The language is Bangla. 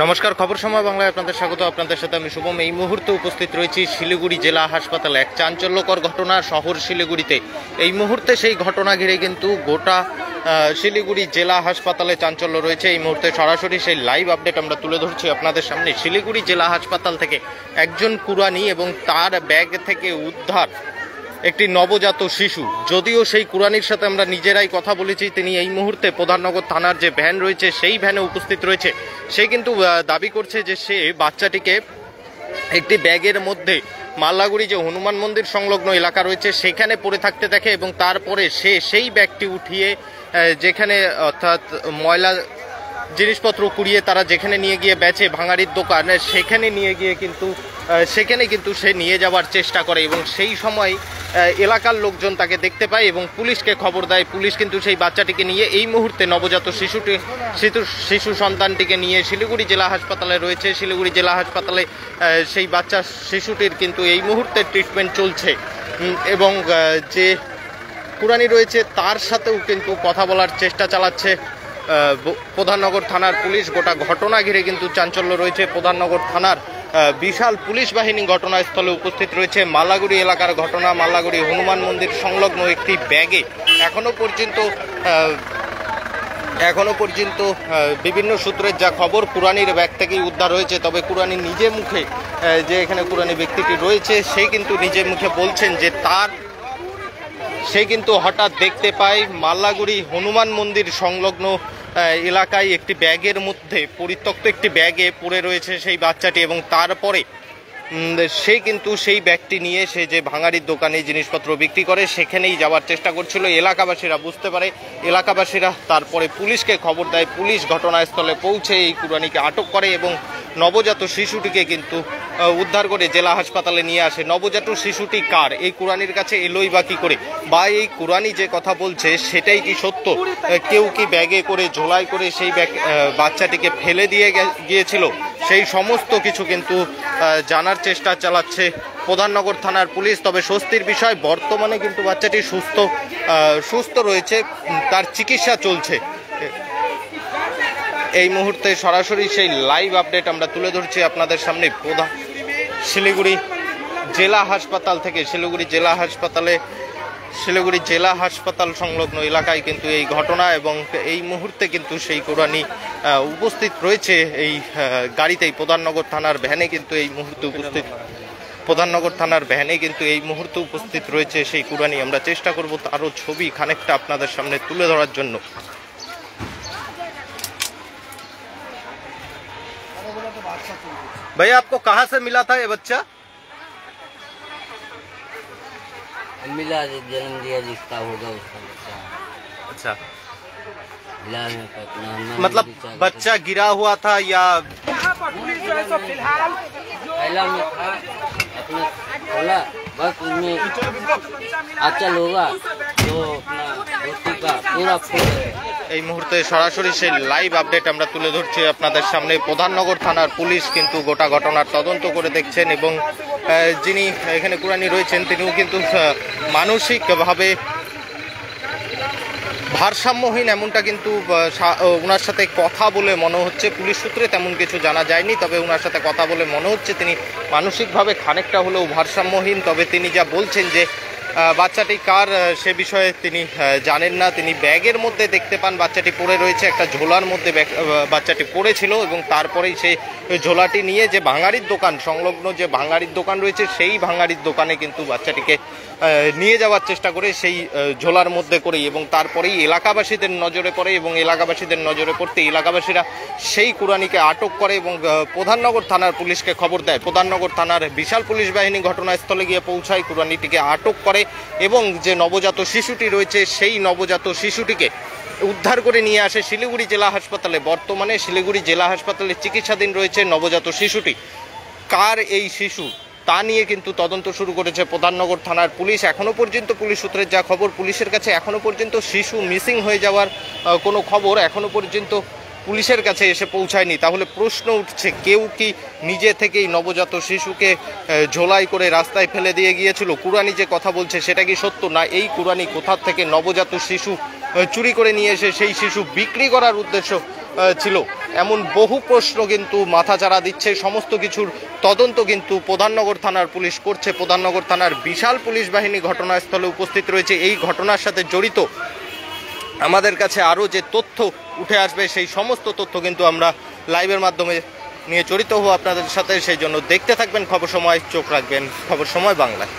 নমস্কার, খবর সময় বাংলায় আপনাদের স্বাগত। আপনাদের সাথে আমি শুভম। এই মুহূর্তে উপস্থিত রয়েছি শিলিগুড়ি জেলা হাসপাতালে। এক চাঞ্চল্যকর ঘটনা শহর শিলিগুড়িতে। এই মুহূর্তে সেই ঘটনা ঘিরে কিন্তু গোটা শিলিগুড়ি জেলা হাসপাতালে চাঞ্চল্য রয়েছে। এই মুহূর্তে সরাসরি সেই লাইভ আপডেট আমরা তুলে ধরছি আপনাদের সামনে। শিলিগুড়ি জেলা হাসপাতাল থেকে একজন কুরানি এবং তার ব্যাগ থেকে উদ্ধার একটি নবজাত শিশু। যদিও সেই কুরানির সাথে আমরা নিজেরাই কথা বলেছি, তিনি এই মুহূর্তে প্রধাননগর থানার যে ভ্যান রয়েছে সেই ভ্যানে উপস্থিত রয়েছে। সে কিন্তু দাবি করছে যে সে বাচ্চাটিকে একটি ব্যাগের মধ্যে মাল্লাগুড়ি যে হনুমান মন্দির সংলগ্ন এলাকা রয়েছে সেখানে পড়ে থাকতে দেখে এবং তারপরে সে সেই ব্যাগটি উঠিয়ে যেখানে অর্থাৎ ময়লা জিনিসপত্র কুড়িয়ে তারা যেখানে নিয়ে গিয়ে বেচে ভাঙাড়ির দোকান, সেখানে নিয়ে গিয়ে সেখানে কিন্তু সে নিয়ে যাওয়ার চেষ্টা করে এবং সেই সময় এলাকার লোকজন তাকে দেখতে পায় এবং পুলিশকে খবর দেয়। পুলিশ কিন্তু সেই বাচ্চাটিকে নিয়ে এই মুহূর্তে নবজাত শিশু সন্তানটিকে নিয়ে শিলিগুড়ি জেলা হাসপাতালে রয়েছে। শিলিগুড়ি জেলা হাসপাতালে সেই বাচ্চা শিশুটির কিন্তু এই মুহূর্তে ট্রিটমেন্ট চলছে এবং যে কুরানি রয়েছে তার সাথেও কিন্তু কথা বলার চেষ্টা চালাচ্ছে প্রধাননগর থানার পুলিশ। গোটা ঘটনা ঘিরে কিন্তু চাঞ্চল্য রয়েছে। প্রধাননগর থানার বিশাল পুলিশ বাহিনী ঘটনাস্থলে উপস্থিত রয়েছে। মাল্লাগুড়ি এলাকার ঘটনা। মাল্লাগুড়ি হনুমান মন্দির সংলগ্ন একটি ব্যাগে এখনো পর্যন্ত বিভিন্ন সূত্রের যা খবর, কুরানির ব্যাগ থেকেই উদ্ধার হয়েছে। তবে কুরানি নিজে মুখে যে এখানে কুরানি ব্যক্তিটি রয়েছে সে কিন্তু নিজে মুখে বলছেন যে সে কিন্তু হঠাৎ দেখতে পায় মাল্লাগুড়ি হনুমান মন্দির সংলগ্ন এলাকায় একটি ব্যাগের মধ্যে পরিত্যক্ত একটি ব্যাগে পড়ে রয়েছে সেই বাচ্চাটি এবং তারপরে সে কিন্তু সেই ব্যাগটি নিয়ে সে যে ভাঙাড়ির দোকানে জিনিসপত্র বিক্রি করে সেখানেই যাওয়ার চেষ্টা করছিল। এলাকাবাসীরা বুঝতে পারে, এলাকাবাসীরা তারপরে পুলিশকে খবর দেয়। পুলিশ ঘটনাস্থলে পৌঁছে এই কুরানিকে আটক করে এবং নবজাত শিশুটিকে কিন্তু উদ্ধার করে জেলা হাসপাতালে নিয়ে আসে। নবজাত শিশুটি কার, এই কুরানির কাছে এলোই বা কী করে, বা এই কুরানি যে কথা বলছে সেটাই কি সত্য? কেউ কি ব্যাগে করে ঝোলাই করে সেই বাচ্চাটিকে ফেলে দিয়ে গিয়েছিল? সেই সমস্ত কিছু কিন্তু জানার চেষ্টা চালাচ্ছে প্রধাননগর থানার পুলিশ। তবে স্বস্তির বিষয়, বর্তমানে কিন্তু বাচ্চাটি সুস্থ রয়েছে, তার চিকিৎসা চলছে। এই মুহূর্তে সরাসরি সেই লাইভ আপডেট আমরা তুলে ধরছি আপনাদের সামনে শিলিগুড়ি জেলা হাসপাতাল থেকে। শিলিগুড়ি জেলা হাসপাতাল সংলগ্ন এলাকায় কিন্তু এই ঘটনা এবং এই মুহূর্তে কিন্তু সেই কুরানি উপস্থিত রয়েছে এই গাড়িতেই। প্রধাননগর থানার ভ্যানে কিন্তু এই মুহূর্তে উপস্থিত রয়েছে সেই কুরানি। আমরা চেষ্টা করব তারও ছবি খানিকটা আপনাদের সামনে তুলে ধরার জন্য। भैया आपको कहाँ से मिला था ये बच्चा? मिला, जन्म दिया जिसका होगा उसका बच्चा। अच्छा, मतलब बच्चा गिरा हुआ था या पहला में था अपना खोला, बस उसमें अचल होगा तो अपना रोटी का पूरा फूल। এই মুহূর্তে সরাসরি সেই লাইভ আপডেট আমরা তুলে ধরছি আপনাদের সামনে। প্রধাননগর থানার পুলিশ কিন্তু গোটা ঘটনার তদন্ত করে দেখছেন এবং যিনি এখানে কুরানি রয়েছেন তিনিও কিন্তু মানসিকভাবে ভারসাম্যহীন, এমনটা কিন্তু ওনার সাথে কথা বলে মনে হচ্ছে। পুলিশ সূত্রে তেমন কিছু জানা যায়নি, তবে ওনার সাথে কথা বলে মনে হচ্ছে তিনি মানসিকভাবে খানিকটা হলেও ভারসাম্যহীন। তবে তিনি যা বলছেন যে বাচ্চাটি কার সে বিষয়ে তিনি জানেন না। তিনি ব্যাগের মধ্যে দেখতে পান বাচ্চাটি পড়ে রয়েছে, একটা ঝোলার মধ্যে বাচ্চাটি পড়েছিল এবং তারপরেই সেই ঝোলাটি নিয়ে যে ভাঙাড়ির দোকান সংলগ্ন যে ভাঙাড়ির দোকান রয়েছে সেই ভাঙাড়ির দোকানে কিন্তু বাচ্চাটিকে নিয়ে যাওয়ার চেষ্টা করে সেই ঝোলার মধ্যে করেই এবং তারপরেই এলাকাবাসীদের নজরে পড়ে এবং এলাকাবাসীদের নজরে পড়তে এলাকাবাসীরা সেই কুরানিকে আটক করে এবং প্রধাননগর থানার পুলিশকে খবর দেয়। প্রধাননগর থানার বিশাল পুলিশ বাহিনী ঘটনাস্থলে গিয়ে পৌঁছায়, কুরানিটিকে আটক করে এবং যে নবজাত শিশুটি রয়েছে সেই নবজাত শিশুটিকে উদ্ধার করে নিয়ে আসে শিলিগুড়ি জেলা হাসপাতালে। বর্তমানে শিলিগুড়ি জেলা হাসপাতালে চিকিৎসাধীন রয়েছে নবজাত শিশুটি। কার এই শিশু তা নিয়ে কিন্তু তদন্ত শুরু করেছে প্রধাননগর থানার পুলিশ। এখনও পর্যন্ত পুলিশ সূত্রের যা খবর, পুলিশের কাছে এখনও পর্যন্ত শিশু মিসিং হয়ে যাওয়ার কোনো খবর এখনও পর্যন্ত পুলিশের কাছে এসে পৌঁছায়নি। তাহলে প্রশ্ন উঠছে, কেউ কি নিজে থেকেই নবজাত শিশুকে ঝোলাই করে রাস্তায় ফেলে দিয়ে গিয়েছিল? কুরানি যে কথা বলছে সেটা কি সত্য, না এই কুরানি কোথা থেকে নবজাত শিশু চুরি করে নিয়ে এসে সেই শিশু বিক্রি করার উদ্দেশ্য ছিল, এমন বহু প্রশ্ন কিন্তু মাথাচাড়া দিচ্ছে। সমস্ত কিছুর তদন্ত কিন্তু প্রধাননগর থানার পুলিশ করছে। প্রধাননগর থানার বিশাল পুলিশ বাহিনী ঘটনাস্থলে উপস্থিত রয়েছে। এই ঘটনার সাথে জড়িত আমাদের কাছে আরও যে তথ্য উঠে আসবে সেই সমস্ত তথ্য কিন্তু আমরা লাইভের মাধ্যমে নিয়ে জড়িত হব আপনাদের সাথে। সেই জন্য দেখতে থাকবেন খবর সময়, চোখ রাখবেন খবর সময় বাংলায়।